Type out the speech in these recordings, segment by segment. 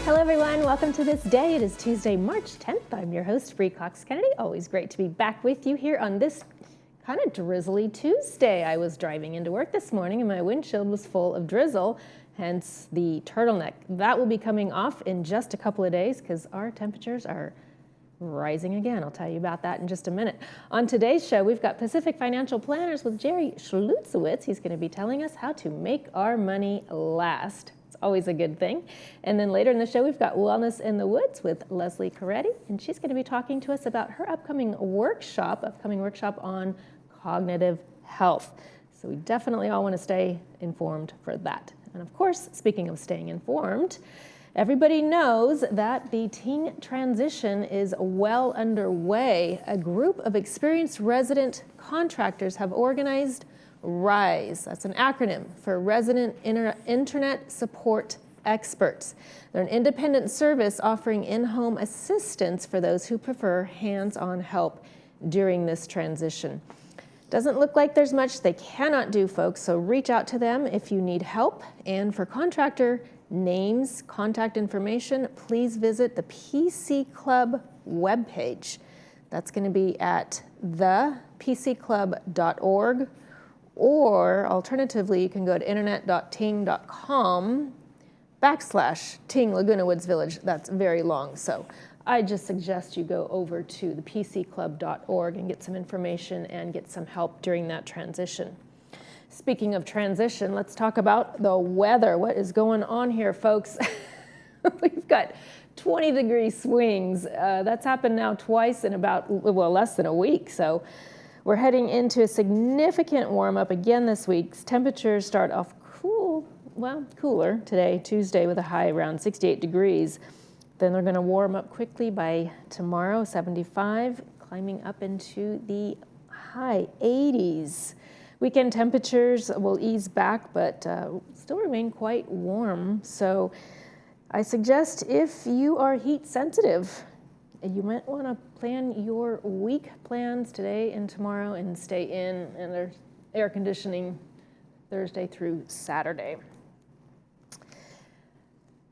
Hello everyone, welcome to This Day. It is Tuesday, March 10th. I'm your host, Bree Cox Kennedy. Always great to be back with you here on this kind of drizzly Tuesday. I was driving into work this morning and my windshield was full of drizzle, hence the turtleneck. That will be coming off in just a couple of days because our temperatures are rising again. I'll tell you about that in just a minute. On today's show, we've got Pacific Financial Planners with Jerry Schlutzowitz. He's going to be telling us how to make our money last. Always a good thing. And then later in the show, we've got Wellness in the Woods with Leslie Coretti, and she's going to be talking to us about her upcoming workshop on cognitive health. So we definitely all want to stay informed for that. And of course, speaking of staying informed, everybody knows that the teen transition is well underway. A group of experienced resident contractors have organized RISE, that's an acronym for Resident Internet Support Experts. They're an independent service offering in-home assistance for those who prefer hands-on help during this transition. Doesn't look like there's much they cannot do, folks, so reach out to them if you need help. And for contractor names, contact information, please visit the PC Club webpage. That's going to be at thepcclub.org. Or alternatively, you can go to internet.ting.com/Ting Laguna Woods Village. That's very long, so I just suggest you go over to the pcclub.org and get some information and get some help during that transition. Speaking of transition, let's talk about the weather. What is going on here, folks? We've got 20-degree swings. That's happened now twice in about, less than a week, so we're heading into a significant warm-up again this week. Temperatures start off cooler today, Tuesday, with a high around 68 degrees. Then they're going to warm up quickly by tomorrow, 75, climbing up into the high 80s. Weekend temperatures will ease back, but still remain quite warm. So I suggest if you are heat sensitive, you might want to plan your week plans today and tomorrow and stay in, and there's air conditioning Thursday through Saturday.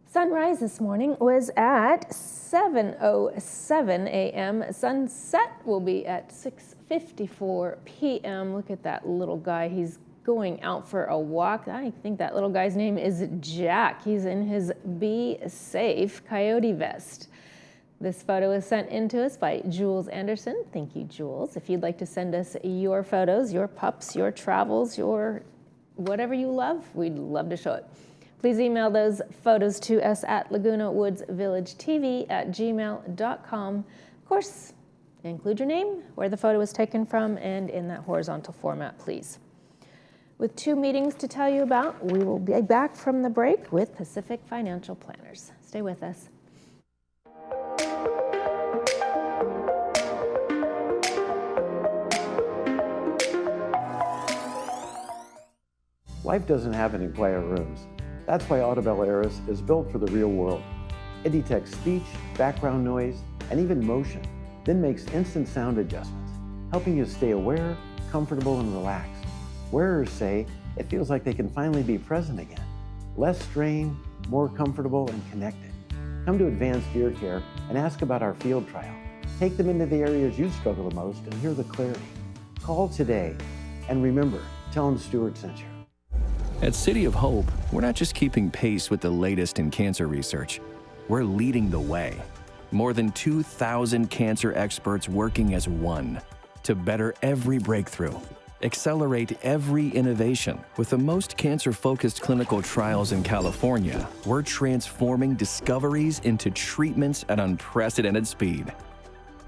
Sunrise this morning was at 7:07 a.m. Sunset will be at 6:54 p.m. Look at that little guy. He's going out for a walk. I think that little guy's name is Jack. He's in his Be Safe coyote vest. This photo was sent in to us by Jules Anderson. Thank you, Jules. If you'd like to send us your photos, your pups, your travels, your whatever you love, we'd love to show it. Please email those photos to us at lagunawoodsvillagetv@gmail.com. Of course, include your name, where the photo was taken from, and in that horizontal format, please. With 2 meetings to tell you about, we will be back from the break with Pacific Financial Planners. Stay with us. Life doesn't have any quiet rooms. That's why Audibel Aris is built for the real world. It detects speech, background noise, and even motion, then makes instant sound adjustments, helping you stay aware, comfortable, and relaxed. Wearers say it feels like they can finally be present again. Less strain, more comfortable, and connected. Come to Advanced Ear Care and ask about our field trial. Take them into the areas you struggle the most and hear the clarity. Call today, and remember, tell them Stuart sent you. At City of Hope, we're not just keeping pace with the latest in cancer research. We're leading the way. More than 2,000 cancer experts working as one to better every breakthrough, accelerate every innovation. With the most cancer-focused clinical trials in California, we're transforming discoveries into treatments at unprecedented speed.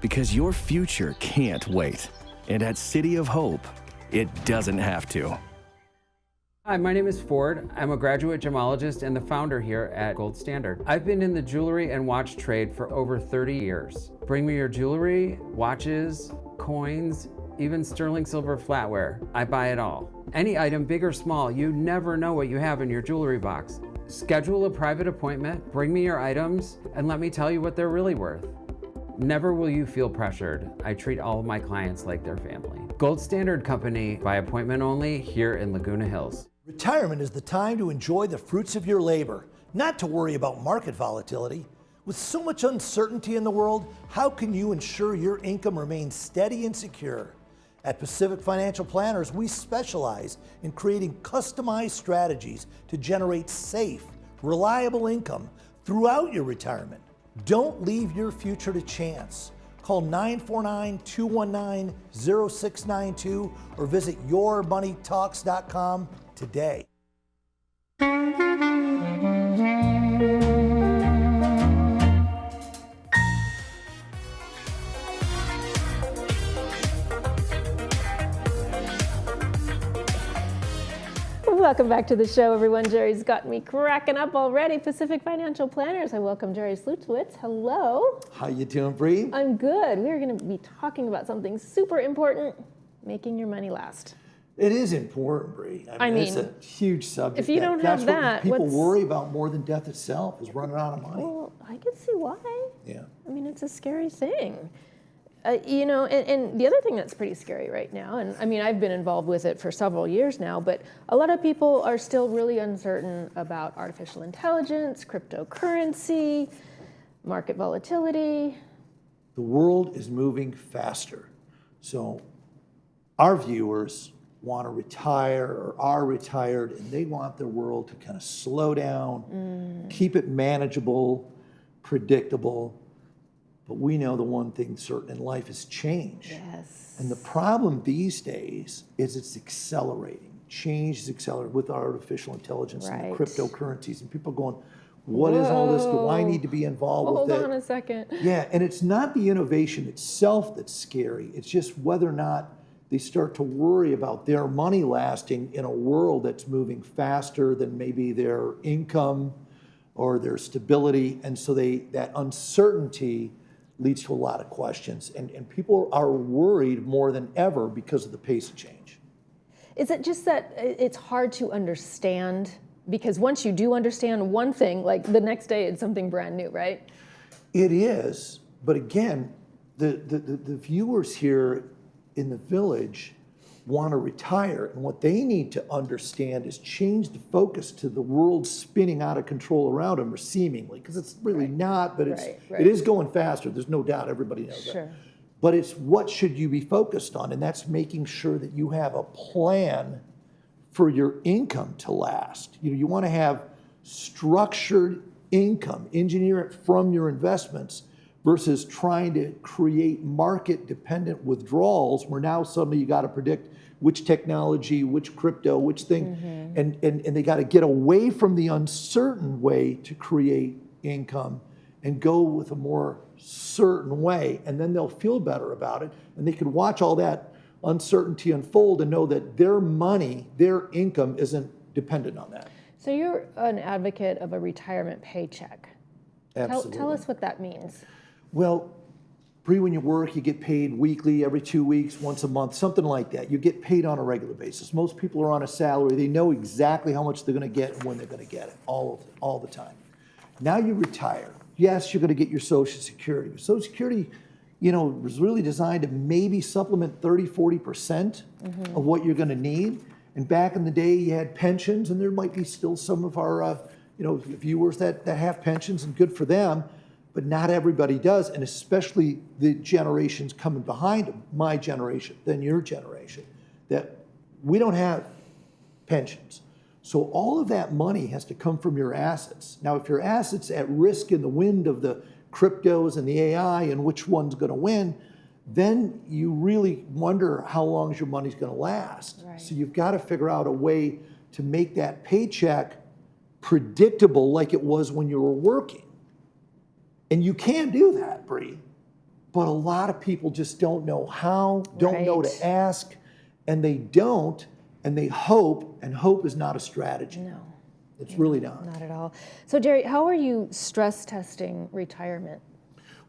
Because your future can't wait. And at City of Hope, it doesn't have to. Hi, my name is Ford. I'm a graduate gemologist and the founder here at Gold Standard. I've been in the jewelry and watch trade for over 30 years. Bring me your jewelry, watches, coins, even sterling silver flatware. I buy it all. Any item, big or small, you never know what you have in your jewelry box. Schedule a private appointment, bring me your items, and let me tell you what they're really worth. Never will you feel pressured. I treat all of my clients like their family. Gold Standard Company, by appointment only, here in Laguna Hills. Retirement is the time to enjoy the fruits of your labor. not to worry about market volatility. With so much uncertainty in the world, how can you ensure your income remains steady and secure? At Pacific Financial Planners, we specialize in creating customized strategies to generate safe, reliable income throughout your retirement. Don't leave your future to chance. Call 949-219-0692 or visit yourmoneytalks.com today. Welcome back to the show, everyone. Jerry's got me cracking up already. Pacific Financial Planners. I welcome Jerry Slutwitz. Hello. How you doing, Bree? I'm good. We're going to be talking about something super important, making your money last. It is important, Bree. I mean, it's a huge subject. If you don't have that, what people worry about more than death itself is running out of money. Well, I can see why. Yeah. I mean, it's a scary thing. You know, and the other thing that's pretty scary right now, and I mean, I've been involved with it for several years now, but a lot of people are still really uncertain about artificial intelligence, cryptocurrency, market volatility. The world is moving faster. So our viewers want to retire or are retired, and they want their world to kind of slow down, keep it manageable, predictable. But we know the one thing certain in life is change. Yes. And the problem these days is it's accelerating. Change is accelerating with artificial intelligence and the cryptocurrencies. And people going, what is all this? Do I need to be involved with it? Hold on a second. Yeah, and it's not the innovation itself that's scary. It's just whether or not they start to worry about their money lasting in a world that's moving faster than maybe their income or their stability. And so that uncertainty leads to a lot of questions. And people are worried more than ever because of the pace of change. Is it just that it's hard to understand? Because once you do understand one thing, like the next day it's something brand new, right? It is, but again, the viewers here in the village want to retire, and what they need to understand is change the focus to the world spinning out of control around them, or seemingly, because it's really not, but it is going faster. There's no doubt, everybody knows that. But it's what should you be focused on, and that's making sure that you have a plan for your income to last. You want to have structured income, engineer it from your investments, versus trying to create market-dependent withdrawals where now suddenly you got to predict which technology, which crypto, which thing, and they got to get away from the uncertain way to create income and go with a more certain way, and then they'll feel better about it, and they can watch all that uncertainty unfold and know that their money, their income isn't dependent on that. So you're an advocate of a retirement paycheck. Absolutely. Tell us what that means. Well, Bree, when you work, you get paid weekly, every 2 weeks, once a month, something like that. You get paid on a regular basis. Most people are on a salary. They know exactly how much they're going to get and when they're going to get it, all the time. Now you retire. Yes, you're going to get your Social Security. Your Social Security, was really designed to maybe supplement 30, 40% of what you're going to need. And back in the day, you had pensions, and there might be still some of our viewers that have pensions, and good for them. But not everybody does, and especially the generations coming behind them, my generation, then your generation, that we don't have pensions. So all of that money has to come from your assets. Now, if your assets at risk in the wind of the cryptos and the AI and which one's going to win, then you really wonder how long your money's going to last. Right. So you've got to figure out a way to make that paycheck predictable like it was when you were working. And you can do that, Bree, but a lot of people just don't know how, don't know to ask, and they don't, and they hope, and hope is not a strategy. No. It's really not. Not at all. So Jerry, how are you stress testing retirement?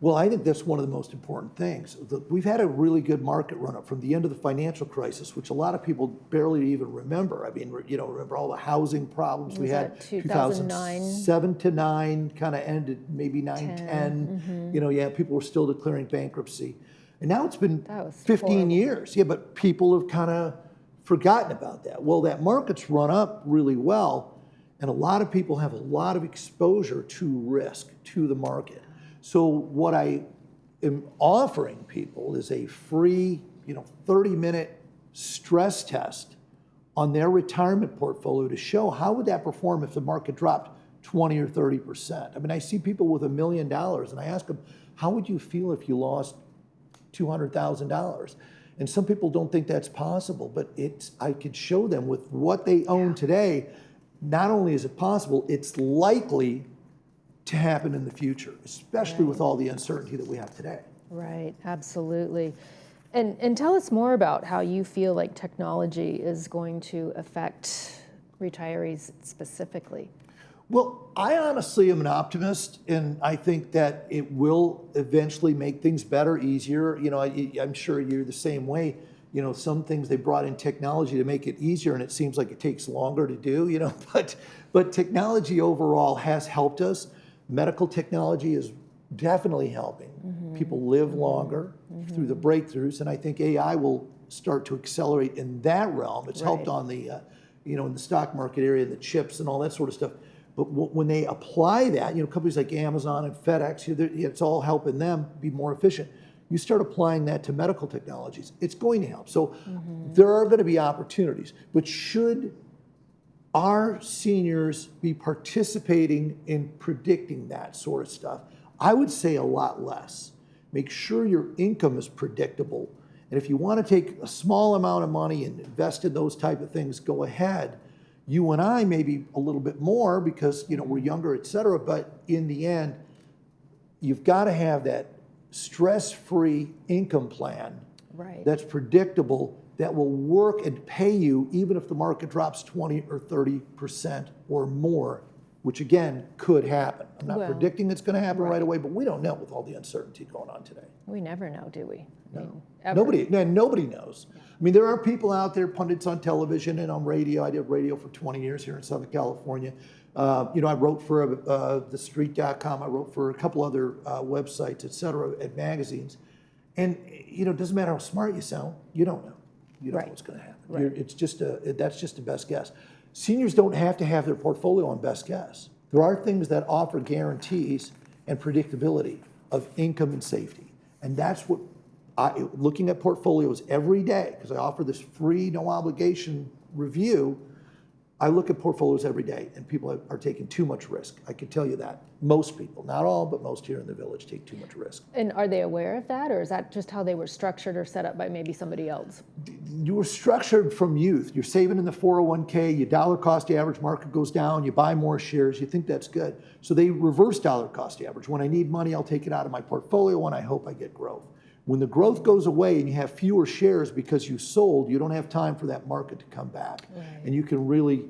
Well, I think that's one of the most important things. We've had a really good market run-up from the end of the financial crisis, which a lot of people barely even remember. I mean, remember all the housing problems we had? 2007 to 9, kind of ended maybe 10. People were still declaring bankruptcy. And now it's been 15 years. Yeah, but people have kind of forgotten about that. Well, that market's run up really well. And a lot of people have a lot of exposure to risk, to the market. So what I am offering people is a free, 30-minute stress test on their retirement portfolio to show how would that perform if the market dropped 20 or 30%. I mean, I see people with $1 million and I ask them, how would you feel if you lost $200,000? And some people don't think that's possible, but I could show them with what they own today, not only is it possible, it's likely to happen in the future, especially with all the uncertainty that we have today. Right, absolutely. And tell us more about how you feel like technology is going to affect retirees specifically. Well, I honestly am an optimist, and I think that it will eventually make things better, easier. I'm sure you're the same way. Some things they brought in technology to make it easier, and it seems like it takes longer to do, but technology overall has helped us. Medical technology is definitely helping. People live longer through the breakthroughs, and I think AI will start to accelerate in that realm. It's helped on the, in the stock market area, the chips and all that sort of stuff. But when they apply that, companies like Amazon and FedEx, it's all helping them be more efficient. You start applying that to medical technologies, it's going to help. So there are going to be opportunities. But should our seniors be participating in predicting that sort of stuff? I would say a lot less. Make sure your income is predictable. And if you want to take a small amount of money and invest in those type of things, go ahead. You and I maybe a little bit more because we're younger, et cetera, but in the end, you've got to have that stress-free income plan that's predictable, that will work and pay you even if the market drops 20 or 30% or more, which again could happen. I'm not predicting it's going to happen right away, but we don't know with all the uncertainty going on today. We never know, do we? No. Nobody knows. I mean, there are people out there, pundits on television and on radio. I did radio for 20 years here in Southern California. I wrote for TheStreet.com. I wrote for a couple other websites, et cetera, and magazines. And, it doesn't matter how smart you sound. You don't know. You don't know what's going to happen. It's just that's just a best guess. Seniors don't have to have their portfolio on best guess. There are things that offer guarantees and predictability of income and safety. And that's what looking at portfolios every day, because I offer this free, no obligation review, I look at portfolios every day, and people are taking too much risk. I can tell you that. Most people, not all, but most here in the village take too much risk. And are they aware of that, or is that just how they were structured or set up by maybe somebody else? You were structured from youth. You're saving in the 401k, your dollar cost average market goes down, you buy more shares, you think that's good. So they reverse dollar cost average. When I need money, I'll take it out of my portfolio, and I hope I get growth. When the growth goes away and you have fewer shares because you sold, you don't have time for that market to come back. And you can really,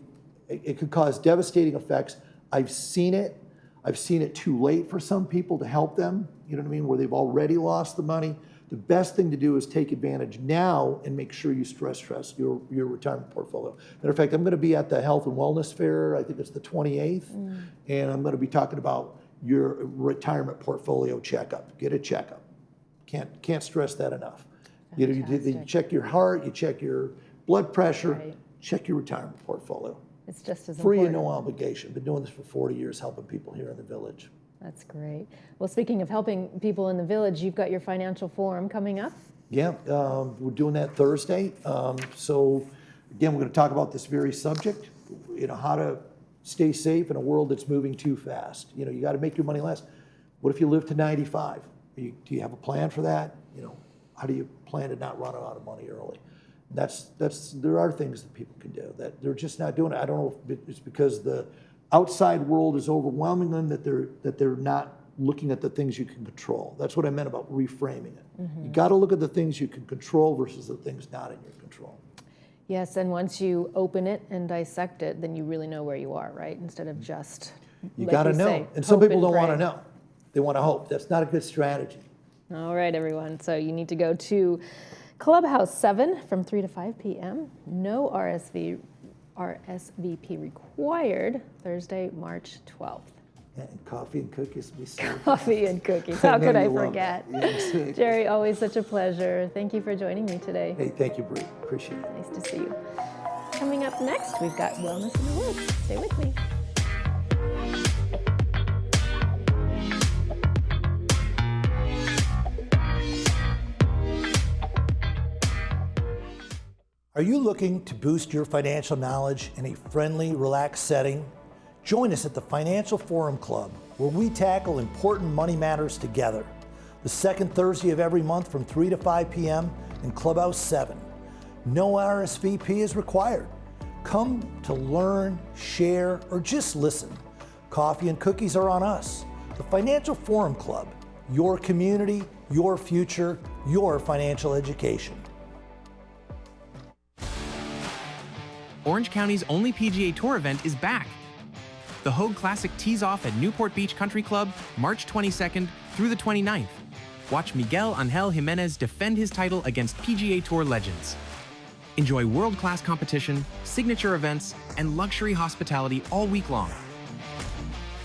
it could cause devastating effects. I've seen it. I've seen it too late for some people to help them, where they've already lost the money. The best thing to do is take advantage now and make sure you stress test your retirement portfolio. Matter of fact, I'm going to be at the Health and Wellness Fair, I think it's the 28th, and I'm going to be talking about your retirement portfolio checkup. Get a checkup. Can't stress that enough. You check your heart, you check your blood pressure, check your retirement portfolio. It's just as free important. and no obligation. Been doing this for 40 years, helping people here in the village. That's great. Well, speaking of helping people in the village, you've got your financial forum coming up. Yeah, we're doing that Thursday. So again, we're going to talk about this very subject, how to stay safe in a world that's moving too fast. You got to make your money last. What if you live to 95? Do you have a plan for that? How do you plan to not run out of money early? There are things that people can do that they're just not doing it. I don't know if it's because the outside world is overwhelming them that they're not looking at the things you can control. That's what I meant about reframing it. You got to look at the things you can control versus the things not in your control. Yes, and once you open it and dissect it, then you really know where you are, right? Instead of just you got to know. And some people don't want to know. They want to hope. That's not a good strategy. All right, everyone. So you need to go to Clubhouse 7 from 3 to 5 p.m. No RSVP required, Thursday, March 12th. And coffee and cookies will be served. Coffee and cookies. How could I forget? Yeah, Jerry, always such a pleasure. Thank you for joining me today. Hey, thank you, Bree. Appreciate it. Nice to see you. Coming up next, we've got Wellness in the Woods. Stay with me. Are you looking to boost your financial knowledge in a friendly, relaxed setting? Join us at the Financial Forum Club, where we tackle important money matters together. The second Thursday of every month from 3 to 5 p.m. in Clubhouse 7. No RSVP is required. Come to learn, share, or just listen. Coffee and cookies are on us. The Financial Forum Club, your community, your future, your financial education. Orange County's only PGA Tour event is back. The Hogue Classic tees off at Newport Beach Country Club March 22nd through the 29th. Watch Miguel Angel Jimenez defend his title against PGA Tour legends. Enjoy world-class competition, signature events, and luxury hospitality all week long.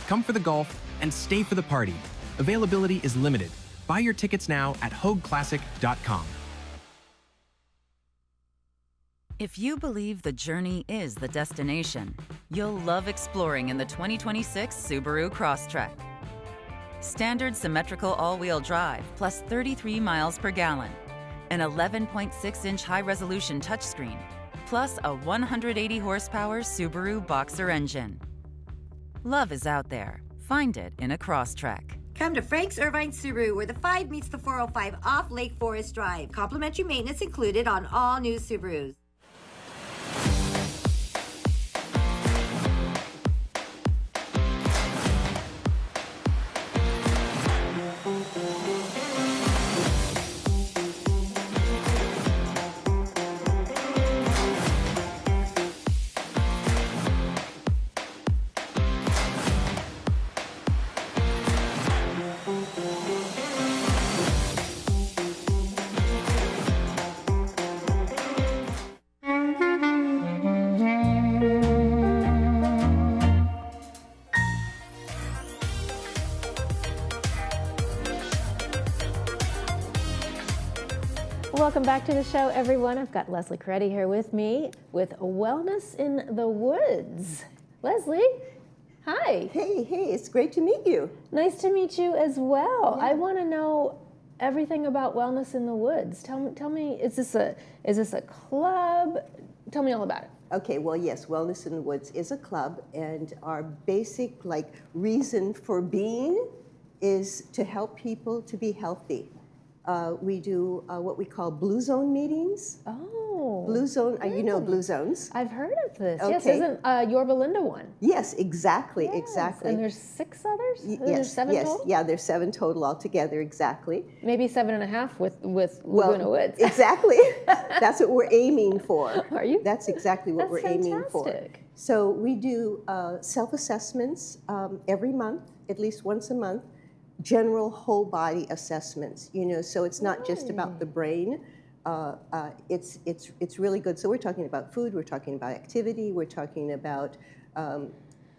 Come for the golf and stay for the party. Availability is limited. Buy your tickets now at hogueclassic.com. If you believe the journey is the destination, you'll love exploring in the 2026 Subaru Crosstrek. Standard symmetrical all-wheel drive plus 33 miles per gallon, an 11.6-inch high-resolution touchscreen, plus a 180-horsepower Subaru Boxer engine. Love is out there. Find it in a Crosstrek. Come to Frank's Irvine Subaru, where the 5 meets the 405 off Lake Forest Drive. Complimentary maintenance included on all new Subarus. Welcome back to the show, everyone. I've got Leslie Coretti here with me with Wellness in the Woods. Leslie, hi. Hey, it's great to meet you. Nice to meet you as well. I want to know everything about Wellness in the Woods. Tell me, is this a club? Tell me all about it. Okay, well, yes, Wellness in the Woods is a club, and our basic reason for being is to help people to be healthy. We do what we call Blue Zone meetings. Oh. Blue Zone, you know Blue Zones. I've heard of this. Okay. Yes, isn't Yorba Linda one? Yes, exactly, Yes. exactly. And there's 6 others? Yes, There's 7 total? yeah, there's 7 total altogether, exactly. Maybe 7.5 with Laguna Woods. Exactly. That's what we're aiming for. Are you? That's exactly what That's we're aiming for. fantastic. So we do self-assessments every month, at least once a month, general whole body assessments, so it's not just about the brain. It's really good. So we're talking about food, we're talking about activity, we're talking about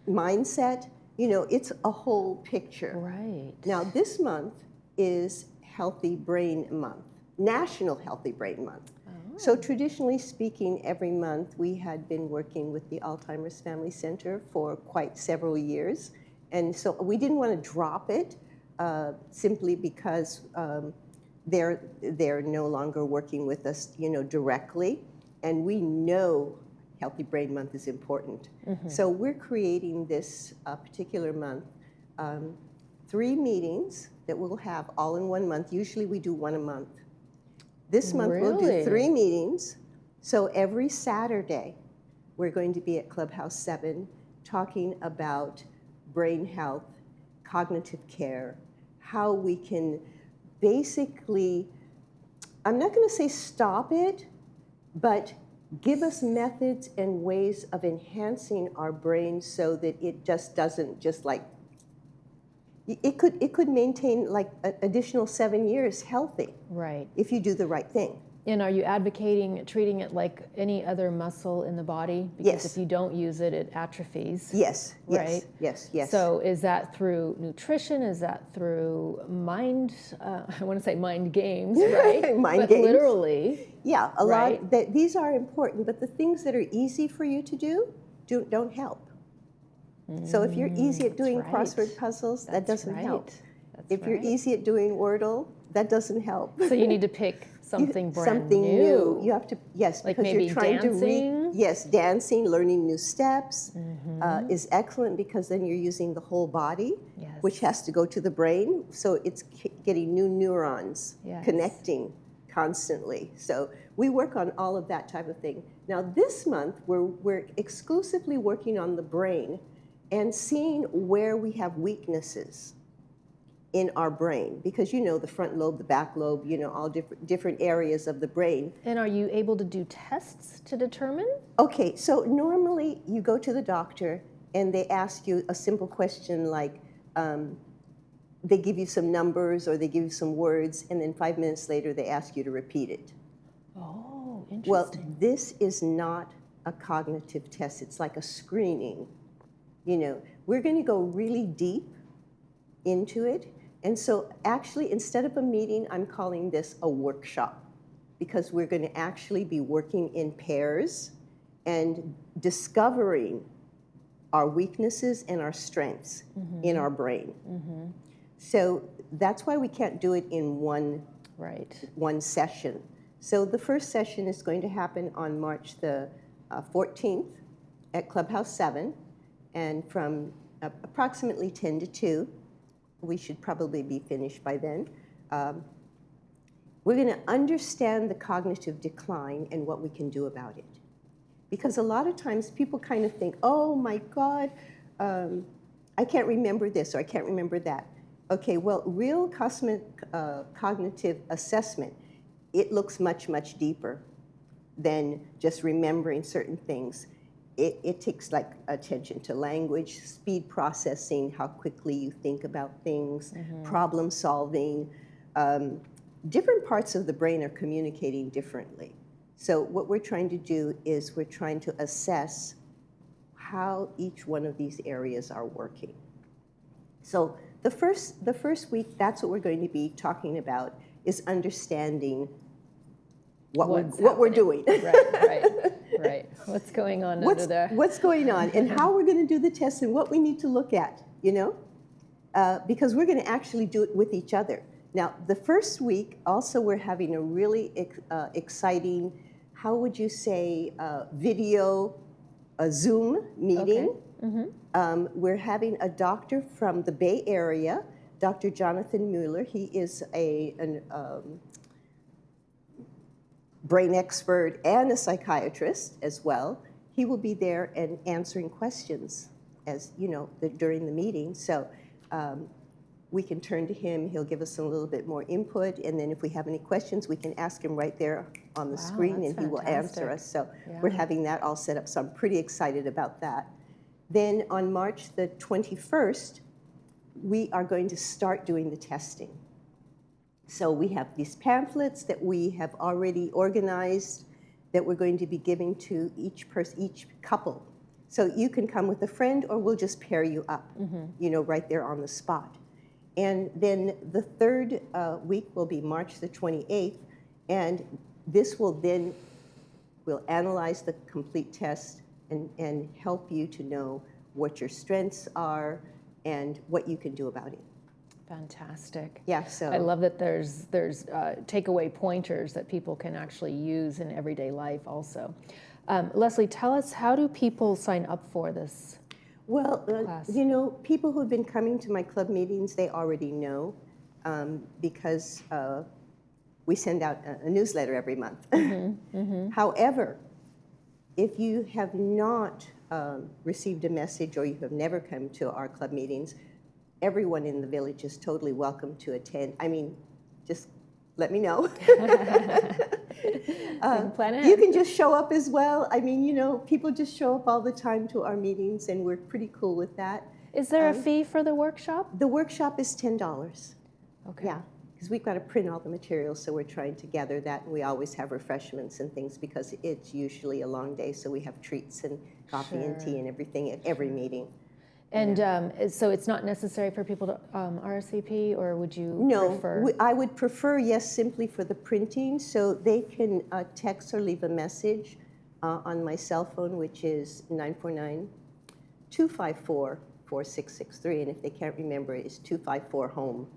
mindset. It's a whole picture. Right. Now this month is Healthy Brain Month, National Healthy Brain Month. So traditionally speaking, every month we had been working with the Alzheimer's Family Center for quite several years. And so we didn't want to drop it simply because they're no longer working with us, directly. And we know Healthy Brain Month is important. Mm-hmm. So we're creating this particular month 3 meetings that we'll have all in one month. Usually we do 1 a month. This month we'll do 3 meetings. So every Saturday we're going to be at Clubhouse 7 talking about brain health, cognitive care, how we can basically, I'm not going to say stop it, but give us methods and ways of enhancing our brain so that it just doesn't it could maintain an additional 7 years healthy. Right. If you do the right thing. And are you advocating treating it like any other muscle in the body? Because Yes. if you don't use it, it atrophies. Yes, Right? yes. So is that through nutrition? Is that through mind, I want to say mind games, right? Mind but games. literally. Yeah, a Right. lot. These are important, but the things that are easy for you to do don't help. So if you're easy at doing right. crossword puzzles, that That's doesn't right. help. That's If you're right. easy at doing Wordle, that doesn't help. So you need to pick something brand something new. You have to, yes, Like because maybe you're trying dancing? to yes, dancing, learning new steps is excellent because then you're using the whole body, Yes. which has to go to the brain. So it's getting new neurons Yes. connecting constantly. So we work on all of that type of thing. Now this month we're exclusively working on the brain and seeing where we have weaknesses in our brain, because you know the front lobe, the back lobe, you know, all different areas of the brain. And are you able to do tests to determine? Okay, so normally you go to the doctor and they ask you a simple question like, they give you some numbers or they give you some words, and then 5 minutes later they ask you to repeat it. Oh, Well, interesting. this is not a cognitive test. It's like a screening. You know, we're going to go really deep into it. And so actually, instead of a meeting, I'm calling this a workshop, because we're going to actually be working in pairs and discovering our weaknesses and our strengths in our brain. So that's why we can't do it in one session. So the first session is going to happen on March the 14th at Clubhouse 7, and from approximately 10 to 2. We should probably be finished by then. We're going to understand the cognitive decline and what we can do about it. Because a lot of times people kind of think, oh my God, I can't remember this or I can't remember that. Okay, well, real cognitive assessment, it looks much, much deeper than just remembering certain things. It takes like attention to language, speed processing, how quickly you think about things, problem solving. Different parts of the brain are communicating differently. So what we're trying to do is we're trying to assess how each one of these areas are working. So the first week, that's what we're going to be talking about, is understanding what we're doing. Right. What's going on under there? What's going on and how we're going to do the test and what we need to look at, you know? Because we're going to actually do it with each other. Now, the first week, also we're having a really exciting, how would you say, video, a Zoom meeting. Okay. We're having a doctor from the Bay Area, Dr. Jonathan Mueller. He is a brain expert and a psychiatrist as well. He will be there and answering questions, as you know, during the meeting. So we can turn to him. He'll give us a little bit more input, and then if we have any questions, we can ask him right there on the screen, and he will answer us. So we're having that all set up. So I'm pretty excited about that. Then on March the 21st, we are going to start doing the testing. So we have these pamphlets that we have already organized that we're going to be giving to each couple. So you can come with a friend or we'll just pair you up, you know, right there on the spot. And then the third week will be March the 28th, and this will then, we'll analyze the complete test and help you to know what your strengths are and what you can do about it. Fantastic. Yeah, so I love that there's takeaway pointers that people can actually use in everyday life also. Leslie, tell us, how do people sign up for this class? You know, people who've been coming to my club meetings, they already know because we send out a newsletter every month. However, if you have not received a message or you have never come to our club meetings, everyone in the village is totally welcome to attend. I mean, just let me know. You can just show up as well. I mean, you know, people just show up all the time to our meetings, and we're pretty cool with that. Is there a fee for the workshop? The workshop is $10. Okay. Yeah, because we've got to print all the materials, so we're trying to gather that. And we always have refreshments and things because it's usually a long day, so we have treats and coffee and tea and everything at every meeting. And so it's not necessary for people to RSVP, or would you prefer? No, I would prefer, yes, simply for the printing. So they can text or leave a message on my cell phone, which is 949-254-4663. And if they can't remember, it's 254-HOME.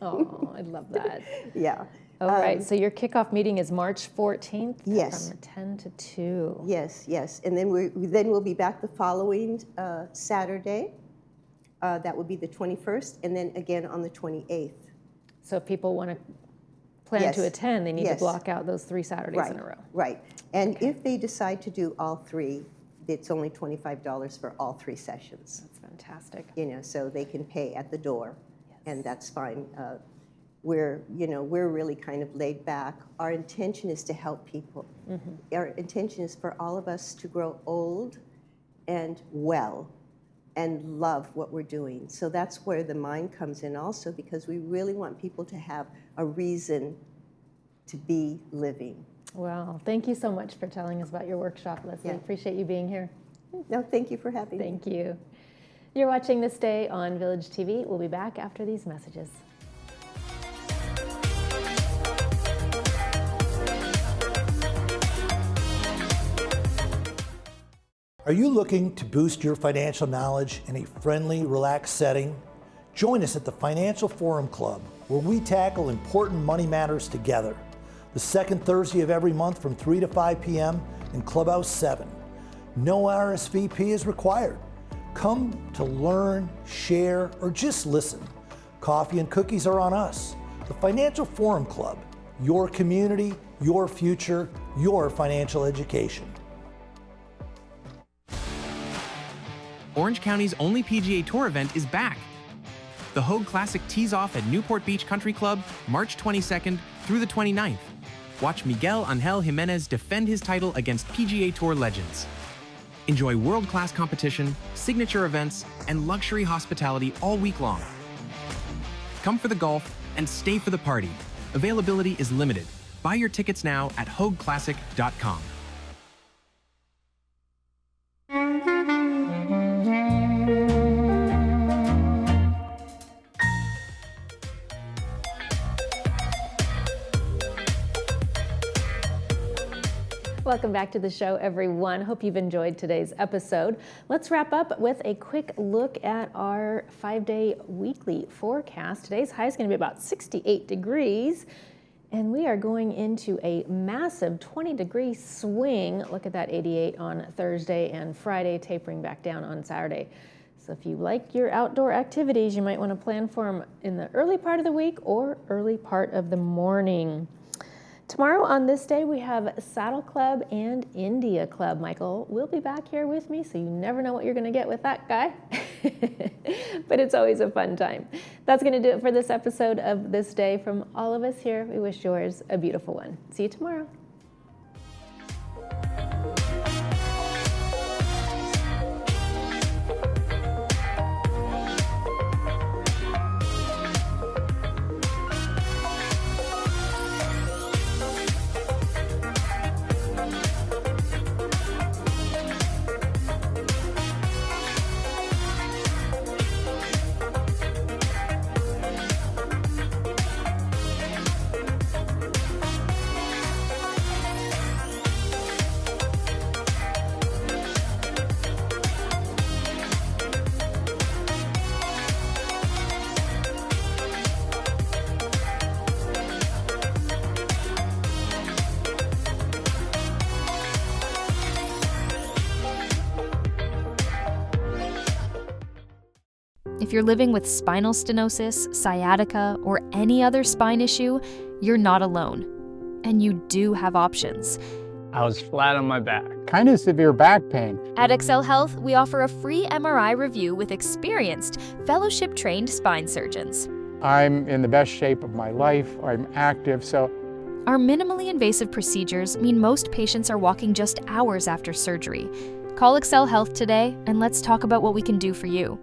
Oh, I love that. Yeah. All right, so your kickoff meeting is March 14th? Yes. From 10 to 2. Yes. And then we'll be back the following Saturday. That would be the 21st, and then again on the 28th. So if people want to plan Yes. to attend, they need to Yes. block out those 3 Saturdays in a row. Right. And if they decide to do all 3, it's only $25 for all 3 sessions. That's fantastic. So they can pay at the door, and that's fine. We're really kind of laid back. Our intention is to help people. Our intention is for all of us to grow old and well and love what we're doing. So that's where the mind comes in also, because we really want people to have a reason to be living. Well, thank you so much for telling us about your workshop, Leslie. Yeah. Appreciate you being here. No, thank you for having me. Thank you. You're watching This Day on Village TV. We'll be back after these messages. Are you looking to boost your financial knowledge in a friendly, relaxed setting? Join us at the Financial Forum Club, where we tackle important money matters together. The second Thursday of every month from 3 to 5 p.m. in Clubhouse 7. No RSVP is required. Come to learn, share, or just listen. Coffee and cookies are on us. The Financial Forum Club, your community, your future, your financial education. Orange County's only PGA Tour event is back. The Hogue Classic tees off at Newport Beach Country Club March 22nd through the 29th. Watch Miguel Angel Jimenez defend his title against PGA Tour legends. Enjoy world-class competition, signature events, and luxury hospitality all week long. Come for the golf and stay for the party. Availability is limited. Buy your tickets now at hogueclassic.com. Welcome back to the show, everyone. Hope you've enjoyed today's episode. Let's wrap up with a quick look at our 5-day weekly forecast. Today's high is going to be about 68 degrees, and we are going into a massive 20-degree swing. Look at that, 88 on Thursday and Friday, tapering back down on Saturday. So if you like your outdoor activities, you might want to plan for them in the early part of the week or early part of the morning. Tomorrow on This Day, we have Saddle Club and India Club. Michael will be back here with me, so you never know what you're going to get with that guy. But it's always a fun time. That's going to do it for this episode of This Day. From all of us here, we wish yours a beautiful one. See you tomorrow. If you're living with spinal stenosis, sciatica, or any other spine issue, you're not alone. And you do have options. I was flat on my back. Kind of severe back pain. At Excel Health, we offer a free MRI review with experienced, fellowship-trained spine surgeons. I'm in the best shape of my life. I'm active, so... Our minimally invasive procedures mean most patients are walking just hours after surgery. Call Excel Health today, and let's talk about what we can do for you.